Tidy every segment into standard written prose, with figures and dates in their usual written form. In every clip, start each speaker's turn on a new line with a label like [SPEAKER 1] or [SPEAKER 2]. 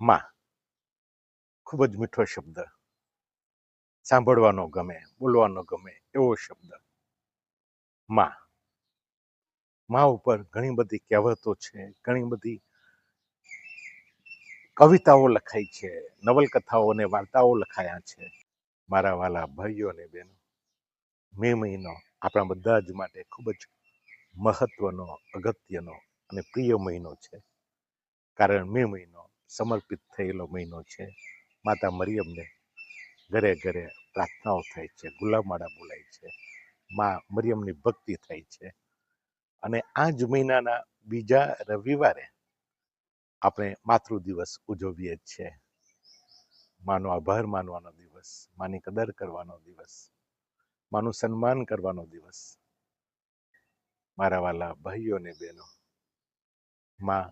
[SPEAKER 1] માં ખૂબ જ મીઠો શબ્દ, સાંભળવાનો ગમે, બોલવાનો ગમે એવો શબ્દ. માં માં ઉપર ઘણી બધી કહેવતો છે, ઘણી બધી કવિતાઓ લખાઈ છે, નવલકથાઓ અને વાર્તાઓ લખાયા છે. મારા વાલા ભાઈઓ અને બહેનો, મે મહિનો આપણા બધા જ માટે ખૂબ જ મહત્વનો, અગત્યનો અને પ્રિય મહિનો છે. કારણ મે મહિનો સમર્પિત થયેલો મહિનો છે. માતા મરિયમને ઘરે ઘરે પ્રાર્થનાઓ થાય છે, ગુલાબમાળા બોલાય છે, માં મરિયમની ભક્તિ થાય છે. અને આ જ મહિનાના બીજા રવિવારે આપણે માતૃ દિવસ ઉજવીએ છીએ. માનો આભાર માનવાનો દિવસ, માની કદર કરવાનો દિવસ, માનું સન્માન કરવાનો દિવસ. મારા વાલા ભાઈઓ અને બહેનો, માં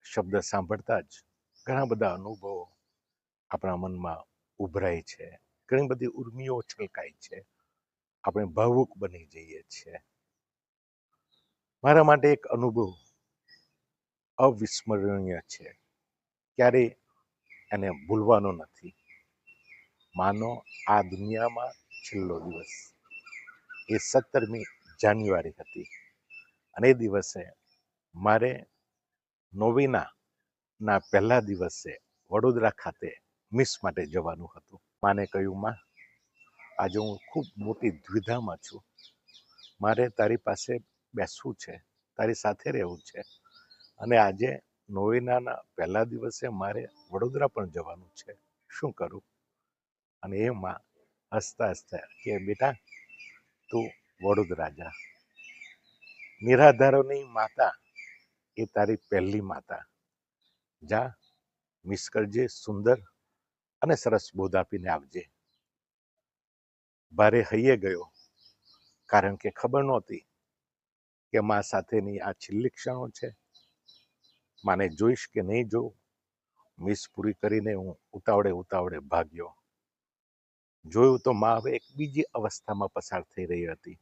[SPEAKER 1] શબ્દ સાંભળતા જ ઘણા બધા અનુભવો આપણા મનમાં ઉભરાય છે, ઘણી બધી ઉર્મિઓ છલકાય છે, આપણે ભાવુક બની જઈએ છીએ. મારા માટે એક અનુભવ અવિસ્મરણીય છે, ક્યારેય એને ભૂલવાનો નથી. માનો આ દુનિયામાં છેલ્લો દિવસ એ 17મી જાન્યુઆરી હતી અને એ દિવસે મારે નોવેનાના પહેલા દિવસે વડોદરા ખાતે મિસ માટે જવાનું હતું. માને કહ્યું, માં આજે હું ખૂબ મોટી દ્વિધામાં છું, મારે તારી પાસે બેસવું છે, તારી સાથે રહેવું છે અને આજે નોવેનાના પહેલા દિવસે મારે વડોદરા પણ જવાનું છે, શું કરું? અને એમાં હસતા હસતા કે બેટા તું વડોદરા જા, નિરાધારોની માતા એ તારી પહેલી માતા, જા મિસ કરજે, સુંદર અને સરસ બોધ આપીને આવજે. ભારે હૈયે ગયો, કારણ કે ખબર નહોતી કે મા સાથેની આ છેલ્લી ક્ષણો છે, માને જોઈશ કે નહીં જોઉં. મિસ પૂરી કરીને હું ઉતાવળે ભાગ્યો. જોયું તો મા હવે એક બીજી અવસ્થામાં પસાર થઈ રહી હતી,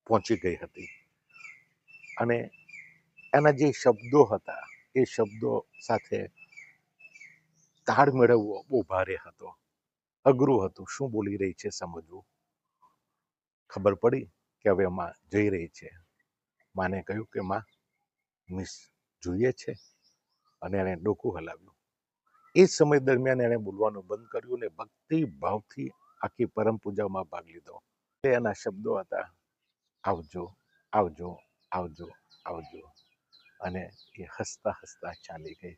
[SPEAKER 1] પહોંચી ગઈ હતી. અને એના જે શબ્દો હતા એ શબ્દો સાથે તાળ મેળવવો બહુ ભારે હતો, અઘરું હતું. શું બોલી રહી છે સમજવું. ખબર પડી કે હવે માં જઈ રહી છે. માને કહ્યું કે માં મિસ જોઈએ છે, અને એણે ડોકું હલાવ્યું. એ સમય દરમિયાન એણે બોલવાનું બંધ કર્યું ને ભક્તિ ભાવથી આખી પરમ પૂજામાં ભાગ લીધો. એના શબ્દો હતા, આવજો, આવજો, આવજો, આવજો. અને એ હસતા હસતા ચાલી ગઈ.